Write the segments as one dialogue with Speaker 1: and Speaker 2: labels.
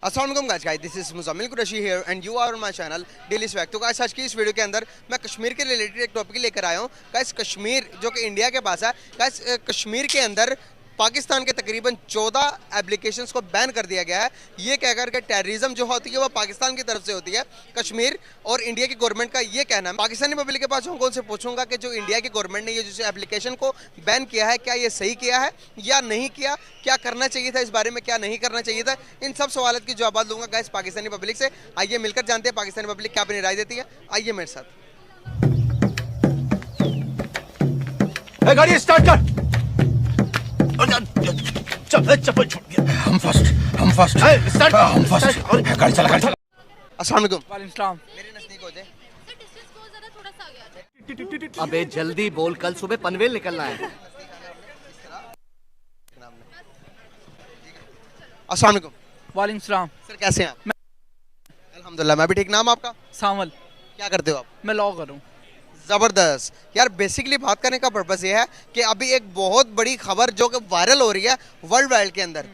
Speaker 1: अस्सलाम वालेकुम guys, this is Muzammil Qureshi here and you are on my channel daily swag. तो guys आज की इस वीडियो के अंदर मैं कश्मीर के रिलेटेड एक टॉपिक लेकर आया हूँ। गाइस कश्मीर जो कि इंडिया के पास है, गाइस कश्मीर के अंदर पाकिस्तान के तकरीबन 14 एप्लीकेशंस को बैन कर दिया गया है। ये कहकर के टेररिज्म जो होती है वो पाकिस्तान की तरफ से होती है। कश्मीर और इंडिया की गवर्नमेंट का ये कहना है। पाकिस्तानी पब्लिक के पास उनको उनसे पूछूंगा कि जो इंडिया की गवर्नमेंट ने ये जो एप्लीकेशन को बैन किया है, क्या ये सही किया है या नहीं किया, क्या करना चाहिए था इस बारे में, क्या नहीं करना चाहिए था, इन सब सवालों की जवाब दूंगा गाइस पाकिस्तानी पब्लिक से। आइए मिलकर जानते हैं पाकिस्तानी पब्लिक क्या अपनी राय देती है। आइए मेरे साथ।
Speaker 2: गाड़ी स्टार्ट कर। चप्पल छूट गया। हम फर्स्ट स्टार्ट। हम फर्स्ट गाड़ी चला।
Speaker 1: अस्सलाम वालेकुम।
Speaker 3: वालेकुम सलाम।
Speaker 1: मेरे नजदीक हो जाए।
Speaker 2: अबे जल्दी बोल, कल सुबह पनवेल निकलना है।
Speaker 1: अस्सलाम वालेकुम।
Speaker 3: वालेकुम सलाम।
Speaker 1: सर कैसे हैं आप? अल्हम्दुलिल्लाह मैं भी ठीक। नाम आपका?
Speaker 3: सावल।
Speaker 1: क्या करते हो आप?
Speaker 3: मैं लॉ करूँ।
Speaker 1: ज़बरदस्त यार। बेसिकली बात करने का पर्पस ये है कि अभी एक बहुत बड़ी खबर जो कि वायरल हो रही है वर्ल्ड वाइड के अंदर,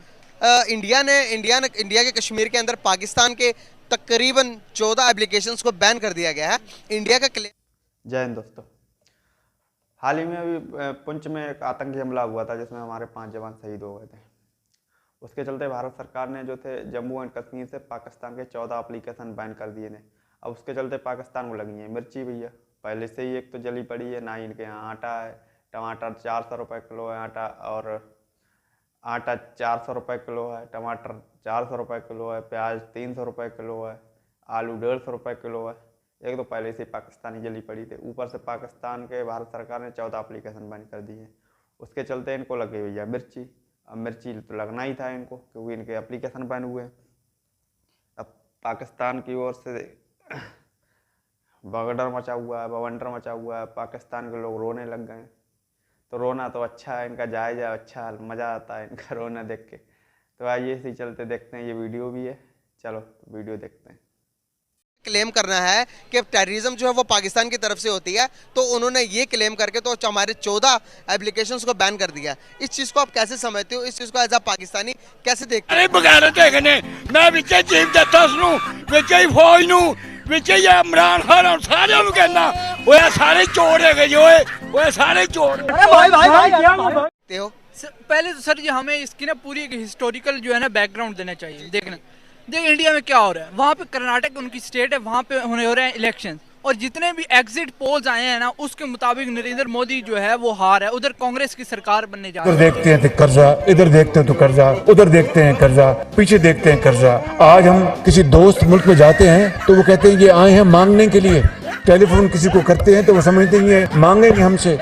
Speaker 1: इंडिया के कश्मीर के अंदर पाकिस्तान के तकरीबन 14 एप्लीकेशंस को बैन कर दिया गया है। इंडिया का क्लेम।
Speaker 4: जय हिंद दोस्तों। हाल ही में अभी पुंछ में एक आतंकी हमला हुआ था जिसमें हमारे 5 जवान शहीद हो गए थे। उसके चलते भारत सरकार ने जो थे जम्मू एंड कश्मीर से पाकिस्तान के 14 एप्लीकेशन बैन कर दिए थे। अब उसके चलते पाकिस्तान को लगी है मिर्ची भैया। पहले से ही एक तो जली पड़ी है, ना ही इनके यहाँ आटा है। टमाटर 400 रुपये किलो है आटा, और आटा 400 रुपये किलो है, टमाटर 400 रुपये किलो है, प्याज 300 रुपये किलो है, आलू 150 रुपये किलो है। एक तो पहले से पाकिस्तानी जली पड़ी थी, ऊपर से पाकिस्तान के भारत सरकार ने 14 एप्लीकेशन बैन कर दिए। उसके चलते इनको लगी हुई है मिर्ची। अब मिर्ची तो लगना ही था इनको, क्योंकि इनके एप्लीकेशन बैन हुए। अब पाकिस्तान की ओर से बवंडर मचा हुआ है। पाकिस्तान के लोग रोने लग गए। तो रोना तो अच्छा है, इनका जायज़ा अच्छा है, मज़ा आता है इनका रोना देख के। तो आइए इसी चलते देखते हैं, ये वीडियो भी है। चलो वीडियो देखते हैं।
Speaker 1: क्लेम करना है कि टेररिज्म जो है वो पाकिस्तान की तरफ से होती है, तो उन्होंने ये क्लेम करके तो हमारे 14 एप्लीकेशंस को बैन कर दिया। इस चीज़ को आप कैसे समझते हो? इस चीज़ को एज अ पाकिस्तानी कैसे देखते हो?
Speaker 5: बगैरत है मैं विचे चीफ जस्टिस नूं विचे फौज नूं विचे इमरान खान सारे कहना वो सारे चोर है जो वो सारे चोर।
Speaker 1: देखते हो?
Speaker 3: पहले तो सर जी हमें इसकी ना पूरी एक हिस्टोरिकल जो है ना बैकग्राउंड देना चाहिए। देखना देख इंडिया में क्या हो रहा है। वहाँ पे कर्नाटक उनकी स्टेट है, वहाँ पे हो रहे हैं इलेक्शन, और जितने भी एग्जिट पोल्स आए हैं ना उसके मुताबिक नरेंद्र मोदी जो है वो हार है। उधर कांग्रेस की सरकार बनने जा रही है।
Speaker 6: उधर देखते हैं तो कर्जा, इधर देखते हैं तो कर्जा, उधर देखते हैं कर्जा, पीछे देखते हैं कर्जा। आज हम किसी दोस्त मुल्क में जाते हैं तो वो कहते हैं ये आए हैं मांगने के लिए। टेलीफोन किसी को करते हैं तो वो समझते हैं ये मांगेंगे हमसे।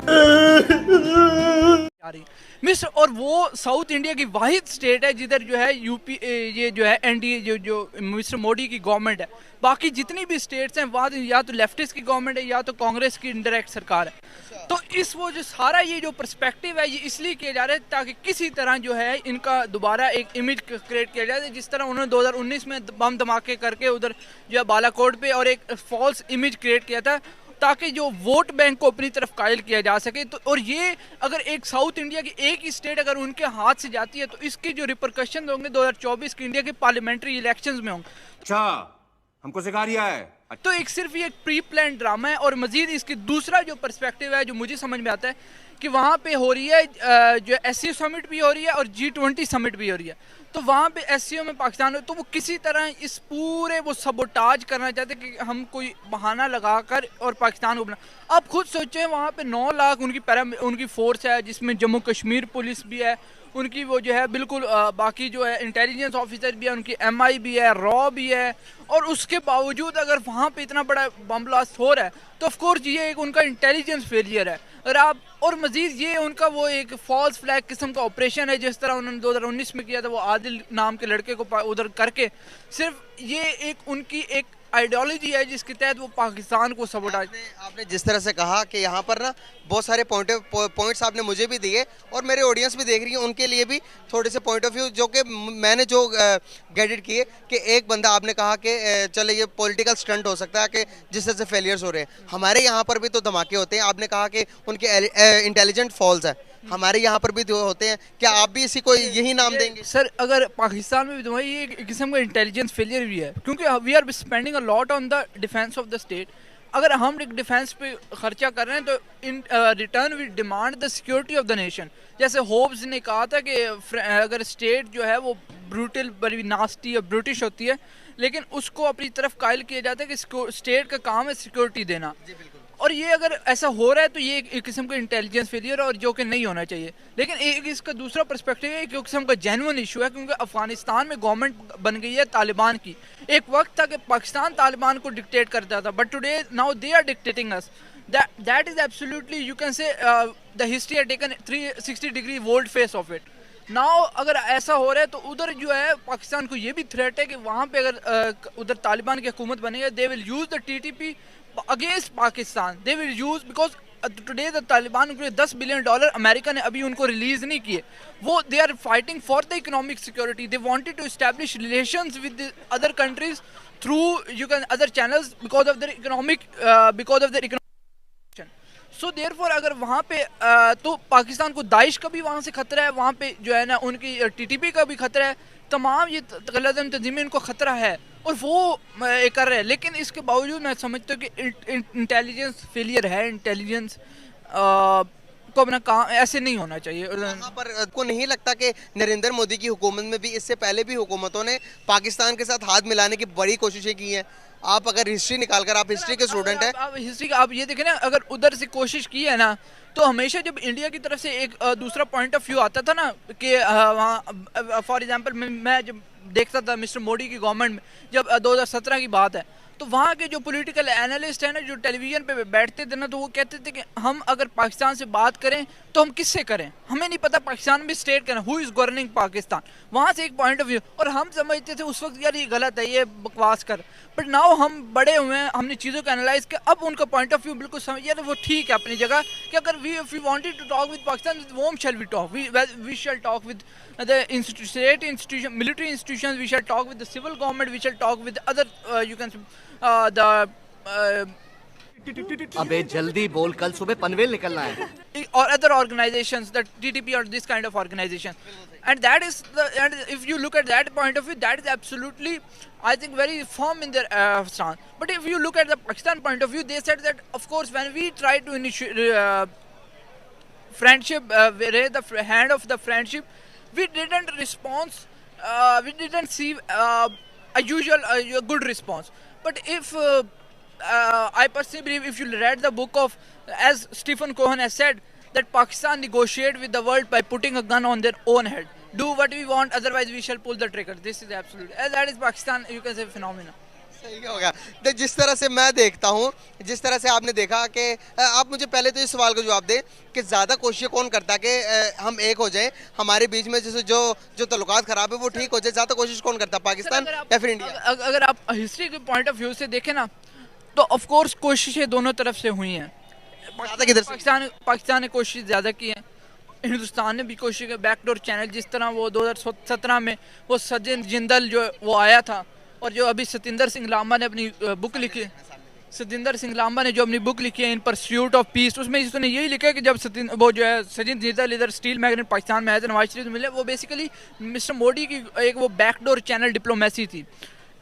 Speaker 3: मिस्र, और वो साउथ इंडिया की वाहिद स्टेट है जिधर जो है यूपी ये जो है एनडीए जो मिस्टर मोदी की गवर्नमेंट है। बाकी जितनी भी स्टेट्स हैं वहाँ या तो लेफ्टिस्ट की गवर्नमेंट है या तो कांग्रेस की इनडायरेक्ट सरकार है। तो इस वो जो सारा ये जो पर्सपेक्टिव है ये इसलिए किया जा रहा है ताकि किसी तरह जो है इनका दोबारा एक इमेज क्रिएट किया जाए, जिस तरह उन्होंने 2019 में बम धमाके करके उधर जो है बालाकोट पे और एक फॉल्स इमेज क्रिएट किया था ताकि जो वोट बैंक को अपनी तरफ कायल किया जा सके। तो और ये अगर एक साउथ इंडिया की एक ही स्टेट अगर उनके हाथ से जाती है तो इसके जो रिपरकशन होंगे 2024 के इंडिया के पार्लियामेंट्री इलेक्शंस में होंगे।
Speaker 2: अच्छा हमको सिखा रिया है।
Speaker 3: तो एक सिर्फ ये प्री प्लान ड्रामा है। और मजीद इसकी दूसरा जो पर्सपेक्टिव है जो मुझे समझ में आता है कि वहाँ पे हो रही है जो SCO समिट भी हो रही है और G20 समिट भी हो रही है। तो वहाँ पे SCO में पाकिस्तान, तो वो किसी तरह इस पूरे वो सबोटाज करना चाहते कि हम कोई बहाना लगाकर और पाकिस्तान को बना। अब खुद सोचें वहाँ पे 9 लाख उनकी फोर्स है, जिसमें जम्मू कश्मीर पुलिस भी है, उनकी वो जो है बिल्कुल बाकी जो है इंटेलिजेंस ऑफिसर भी है, उनकी MI भी है, रॉ भी है। और उसके बावजूद अगर वहाँ पे इतना बड़ा बम ब्लास्ट हो रहा है तो ऑफ कोर्स ये एक उनका इंटेलिजेंस फेलियर है। और मजीद ये उनका वो एक फॉल्स फ्लैग किस्म का ऑपरेशन है, जिस तरह उन्होंने 2019 में किया था वो आदिल नाम के लड़के को उधर करके। सिर्फ ये एक उनकी एक आइडियोलॉजी है जिसके तहत वो पाकिस्तान को सबोटाज।
Speaker 1: आपने जिस तरह से कहा कि यहाँ पर ना बहुत सारे पॉइंट्स आपने मुझे भी दिए और मेरे ऑडियंस भी देख रही है, उनके लिए भी थोड़े से पॉइंट ऑफ व्यू जो कि मैंने जो गैडेट किए कि एक बंदा आपने कहा कि चले ये पॉलिटिकल स्टंट हो सकता है कि जिस तरह से फेलियर्स हो रहे हैं। हमारे यहाँ पर भी तो धमाके होते हैं। आपने कहा कि उनके इंटेलिजेंट फॉल्स है, हमारे यहाँ पर भी तो होते हैं, क्या आप भी इसी को यही नाम देंगे?
Speaker 3: सर अगर पाकिस्तान में भी तो वही एक किस्म का इंटेलिजेंस फेलियर भी है, क्योंकि we are spending a lot on the defence of the state. अगर हम एक डिफेंस पे खर्चा कर रहे हैं तो in return we demand the security of the nation. जैसे होब्स ने कहा था कि अगर स्टेट जो है वो ब्रूटल, बड़ी नास्टी और ब्रिटिश होती है, लेकिन उसको अपनी तरफ कायल किया जाता है कि स्टेट का काम है सिक्योरिटी देना। और ये अगर ऐसा हो रहा है तो ये एक किस्म का इंटेलिजेंस फेलियर और जो कि नहीं होना चाहिए। लेकिन एक इसका दूसरा पर्सपेक्टिव है, एक किस्म का जेन्युइन इशू है, क्योंकि अफगानिस्तान में गवर्नमेंट बन गई है तालिबान की। एक वक्त था कि पाकिस्तान तालिबान को डिक्टेट करता था, but today now they are dictating us. That is absolutely you can say the history has taken 360 degree volte face of it now. अगर ऐसा हो रहा है तो उधर जो है पाकिस्तान को ये भी थ्रेट है कि वहाँ पे अगर उधर तालिबान की हुकूमत बनेगी, they will use the TTP against Pakistan. They will use because today the Taliban को $10 बिलियन अमेरिका ने अभी उनको रिलीज नहीं किए। वो they are fighting for the economic security. They wanted to establish relations with other countries through you can other channels because of their economic. So therefore अगर वहाँ पे तो पाकिस्तान को दाइश का भी वहाँ से खतरा है, वहाँ पे जो है ना उनकी TTP का भी खतरा है, तमाम ये गलत तंजीमें इनको खतरा है और वो कर रहे हैं। लेकिन इसके बावजूद मैं समझता हूँ कि इंटेलिजेंस फेलियर है। इंटेलिजेंस को अपना काम ऐसे नहीं होना चाहिए।
Speaker 1: यहाँ पर आपको नहीं लगता कि नरेंद्र मोदी की हुकूमत में भी, इससे पहले भी हुकूमतों ने पाकिस्तान के साथ हाथ मिलाने की बड़ी कोशिशें की हैं? आप अगर हिस्ट्री निकालकर, आप हिस्ट्री के स्टूडेंट हैं,
Speaker 3: आप हिस्ट्री का आप ये देखें ना, अगर उधर से कोशिश की है ना तो हमेशा जब इंडिया की तरफ से एक दूसरा पॉइंट ऑफ व्यू आता था ना कि वहाँ फॉर एग्जांपल मैं जब देखता था मिस्टर मोदी की गवर्नमेंट में, जब 2017 की बात है, तो वहाँ के जो पॉलिटिकल एनालिस्ट हैं ना जो टेलीविजन पे बैठते थे ना, तो वो कहते थे कि हम अगर पाकिस्तान से बात करें तो हम किससे करें, हमें नहीं पता पाकिस्तान में स्टेट करना, हु इज़ गवर्निंग पाकिस्तान। वहाँ से एक पॉइंट ऑफ व्यू, और हम समझते थे उस वक्त यार ये गलत है, ये बकवास कर। बट नाउ हम बड़े हुए हैं, हमने चीज़ों को एनालाइज किया, अब उनका पॉइंट ऑफ व्यू बिल्कुल समझ यार वो ठीक है अपनी जगह कि अगर we wanted to talk with Pakistan, with whom shall we talk? We shall talk with the state institution, military institutions. We shall talk with the civil government. We shall talk with other you can
Speaker 7: अबे जल्दी बोल, कल सुबह पनवेल निकलना है।
Speaker 3: or other organizations, the TTP or this kind of organization. And that is and if you look at that point of view, that is absolutely, I think, very firm in their stance. But if you look at the Pakistan point of view, they said that of course when we try to initiate friendship, raise the hand of the friendship, we didn't respond, we didn't see a usual a good response. But if I personally believe, if you read the book of, as Stephen Cohen has said, that Pakistan negotiate with the world by putting a gun on their own head. Do what we want, otherwise we shall pull the trigger. This is absolute. That is Pakistan, you can say, phenomenon.
Speaker 1: सही होगा। तो जिस तरह से मैं देखता हूँ, जिस तरह से आपने देखा कि आप मुझे पहले तो इस सवाल का जवाब दें कि ज़्यादा कोशिश कौन करता है कि हम एक हो जाएं, हमारे बीच में जैसे जो तल्लुकात ख़राब है वो ठीक हो जाए, ज़्यादा कोशिश कौन करता है, पाकिस्तान या फिर इंडिया?
Speaker 3: अगर आप हिस्ट्री के पॉइंट ऑफ व्यू से देखें ना, तो ऑफ कोर्स कोशिशें दोनों तरफ से हुई हैं। पाकिस्तान ने कोशिश ज़्यादा की है, हिंदुस्तान ने भी कोशिश की। बैकडोर चैनल, जिस तरह वो 2017 में वो सचिन जिंदल जो वो आया था, और जो अभी सतिंदर सिंह लांबा ने अपनी बुक लिखी, सतिंदर सिंह लांबा ने जो अपनी बुक लिखी है इन परस्यूट ऑफ पीस, उसमें उसने यही लिखा है कि जब वो जो है सचिन जिंदल इधर स्टील मैग्नेट पाकिस्तान में आए थे, नवाज शरीफ मिले, वो बेसिकली मिस्टर मोदी की एक वो बैकडोर चैनल डिप्लोमेसी थी।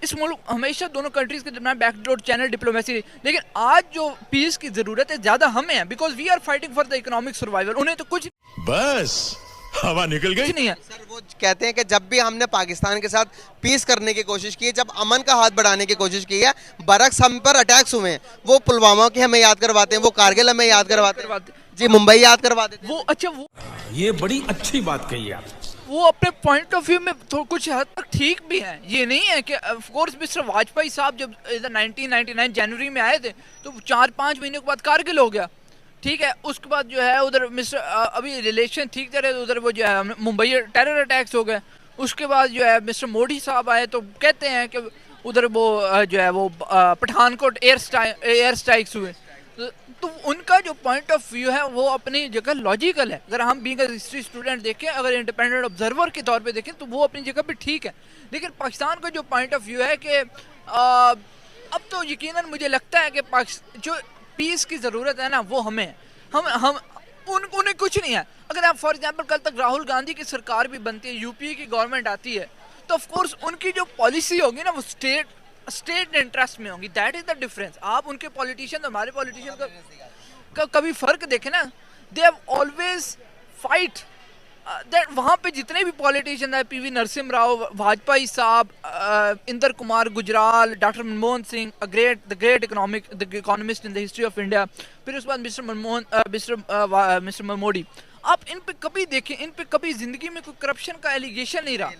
Speaker 3: इस मुल्क हमेशा दोनों कंट्रीज के दरमियान बैकडोर चैनल डिप्लोमेसी, लेकिन आज जो पीस की जरूरत है ज़्यादा हमें है, because we are fighting for the economic survival. उन्हें तो कुछ
Speaker 2: बस हवा निकल गई
Speaker 3: नहीं है।
Speaker 1: सर वो कहते हैं कि जब भी हमने पाकिस्तान के साथ पीस करने की कोशिश की है, जब अमन का हाथ बढ़ाने की कोशिश की है, बरक्स हम पर अटैक्स हुए हैं। वो पुलवामा की हमें याद करवाते हैं, वो कारगिल हमें याद करवाते हैं, जी मुंबई याद करवा देते हैं।
Speaker 3: वो अच्छा, वो
Speaker 2: ये बड़ी अच्छी बात कही आप।
Speaker 3: वो अपने पॉइंट ऑफ व्यू में तो कुछ हद तक ठीक भी हैं। ये नहीं है कि ऑफ कोर्स मिस्टर वाजपेयी साहब जब इधर 1999 जनवरी में आए थे तो 4-5 महीने के बाद कारगिल हो गया, ठीक है। उसके बाद जो है उधर मिस्टर अभी रिलेशन ठीक थे, उधर वो जो है मुंबई टेरर अटैक्स हो गए। उसके बाद जो है मिस्टर मोदी साहब आए तो कहते हैं कि उधर वो जो है वो पठानकोट एयर स्ट्राइक्स हुए। तो उनका जो पॉइंट ऑफ व्यू है वो अपनी जगह लॉजिकल है। अगर हम बीइंग हिस्ट्री स्टूडेंट देखें, अगर इंडिपेंडेंट ऑब्जर्वर के तौर पे देखें, तो वो अपनी जगह पे ठीक है। लेकिन पाकिस्तान का जो पॉइंट ऑफ व्यू है कि अब तो यकीनन मुझे लगता है कि जो पीस की ज़रूरत है ना वो हमें हम उन्हें कुछ नहीं है। अगर आप फॉर एग्जांपल कल तक राहुल गांधी की सरकार भी बनती है, यूपीए की गवर्नमेंट आती है, तो ऑफ कोर्स उनकी जो पॉलिसी होगी ना वो स्टेट इंटरेस्ट में होगी। That is the difference. आप उनके पॉलिटिशियन और हमारे पॉलिटिशियन का कभी फर्क देखें ना, they have always fight that. वहाँ पे जितने भी पॉलिटिशियन है, पीवी नरसिम्हा राव, वाजपेयी साहब, Inder Kumar Gujral, doctor Manmohan Singh, the great economist in the history of India, फिर उसके बाद मिस्टर मोदी, आप इन पे कभी देखें, इन पे कभी जिंदगी में कोई करप्शन का एलिगेशन नहीं रहा।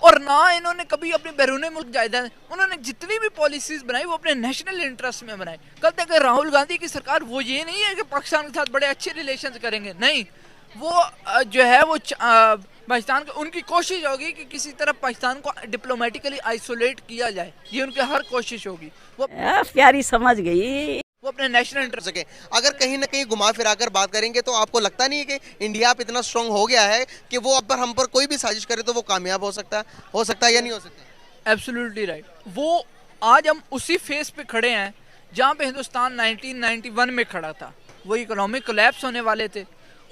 Speaker 3: और ना इन्होंने कभी अपने बैरून मुल्क जायदाद, उन्होंने जितनी भी पॉलिसीज बनाई वो अपने नेशनल इंटरेस्ट में बनाई। कल तक राहुल गांधी की सरकार वो ये नहीं है कि पाकिस्तान के साथ बड़े अच्छे रिलेशन करेंगे, नहीं, वो जो है वो पाकिस्तान उनकी कोशिश होगी कि किसी तरह पाकिस्तान को डिप्लोमेटिकली आइसोलेट किया जाए, ये उनकी हर कोशिश होगी। वो
Speaker 8: प्यारी समझ गई,
Speaker 3: वो अपने नेशनल इंटरेस्ट
Speaker 1: सके। अगर कहीं ना कहीं घुमा फिरा कर बात करेंगे तो आपको लगता नहीं है कि इंडिया अब इतना स्ट्रांग हो गया है कि वो अब हम पर कोई भी साजिश करे तो वो कामयाब हो सकता है या नहीं हो सकता?
Speaker 3: Absolutely right. वो आज हम उसी फेस पे खड़े हैं जहाँ पे हिंदुस्तान 1991 में खड़ा था। वो इकोनॉमिक कोलैप्स होने वाले थे।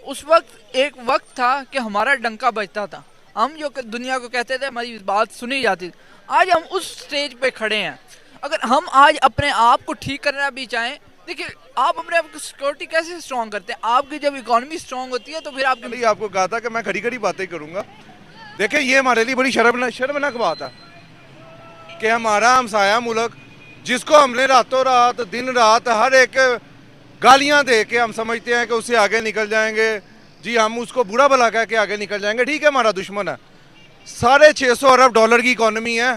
Speaker 3: उस वक्त एक वक्त था कि हमारा डंका बजता था, हम जो दुनिया को कहते थे, हमारी बात सुनी जाती थी। आज हम उस स्टेज पे खड़े हैं। अगर हम आज अपने आप को ठीक करना भी चाहें, देखिए आप अपने आप की सिक्योरिटी कैसे स्ट्रॉन्ग करते हैं? आपकी जब इकोनॉमी स्ट्रॉन्ग होती है तो फिर आपकी,
Speaker 2: आपको कहा था कि मैं खड़ी खड़ी बातें करूंगा। देखिए ये हमारे लिए बड़ी शर्मनाक बात है कि हमारा हमसाया मुल्क, जिसको हमने रातों रात दिन रात हर एक गालियां दे के हम समझते हैं कि उससे आगे निकल जाएंगे, जी हम उसको बुरा भला कह के आगे निकल जाएंगे। ठीक है, हमारा दुश्मन है। 650 अरब डॉलर की इकोनॉमी है।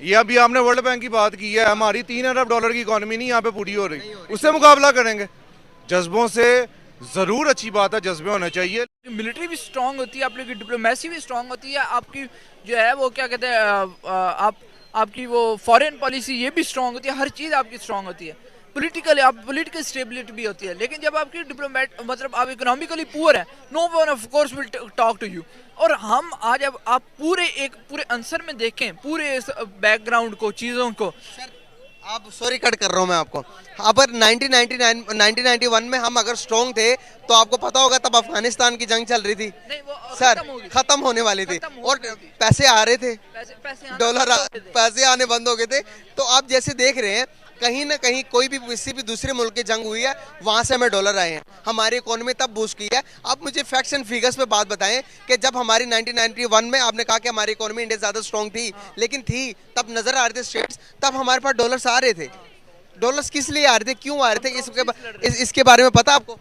Speaker 2: ये अभी आपने वर्ल्ड बैंक की बात की है, हमारी 3 अरब डॉलर की इकोनॉमी नहीं यहाँ पे पूरी हो रही, उससे मुकाबला करेंगे। जज्बों से जरूर अच्छी बात है, जज्बे होने चाहिए।
Speaker 3: मिलिट्री भी स्ट्रांग होती है, आपकी डिप्लोमेसी भी स्ट्रांग होती है, आपकी जो है वो क्या कहते हैं, आपकी वो फॉरेन पॉलिसी ये भी स्ट्रांग होती है, हर चीज़ आपकी स्ट्रांग होती है। पॉलिटिकल स्टेबिलिटी भी होती है। लेकिन जब आपकी मतलब आप इकोनॉमिकली पुअर है, no one of course will talk to you. और हम आज अब आप पूरे आंसर में देखें पूरे बैकग्राउंड को, चीज़ों को।
Speaker 1: आप सॉरी कट कर रहा हूँ मैं आपको। अगर 1991 में हम अगर स्ट्रॉन्ग थे तो आपको पता होगा तब अफगानिस्तान की जंग चल रही थी
Speaker 3: नहीं, वो
Speaker 1: सर, खत्म होने वाली थी और पैसे आ रहे थे, डॉलर पैसे आने बंद हो गए थे। तो आप जैसे देख रहे हैं कहीं ना कहीं कोई भी किसी भी दूसरे मुल्क की जंग हुई है, वहां से हमें डॉलर आए हैं, हमारी इकोनॉमी तब बूस्ट की है। आप मुझे फैक्ट्स एंड फिगर्स पे बात बताएं कि जब हमारी 1991 में आपने कहा कि हमारी इकोनॉमी इंडिया ज़्यादा स्ट्रॉन्ग थी, लेकिन थी तब नज़र आ रहे थे स्टेट्स, तब हमारे पास डॉलर्स आ रहे थे। डॉलर्स किस लिए आ रहे थे, क्यों आ रहे थे, इसके बारे में पता आपको?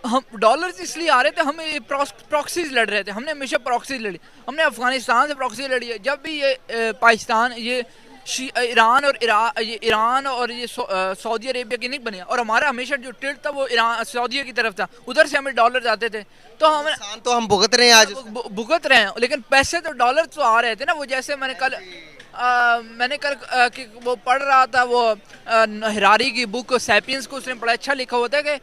Speaker 3: हम डॉलर्स इसलिए आ रहे थे, हम प्रॉक्सीज लड़ रहे थे, हमने हमेशा प्रॉक्सीज लड़ी। हमने अफगानिस्तान से प्रॉक्सी लड़ी है। जब भी ये पाकिस्तान, ये ईरान और ये सऊदी अरेबिया की नहीं बने, और हमारा हमेशा जो टिल्ट था वो सऊदी की तरफ था, उधर से हमें डॉलर आते थे। तो हम
Speaker 1: भुगत रहे हैं, आज
Speaker 3: भुगत रहे हैं, लेकिन पैसे तो डॉलर तो आ रहे थे ना। वो जैसे मैंने कल कि वो पढ़ रहा था, वो हिरारी की बुक सैपियंस को उसने बड़ा अच्छा लिखा होता है कि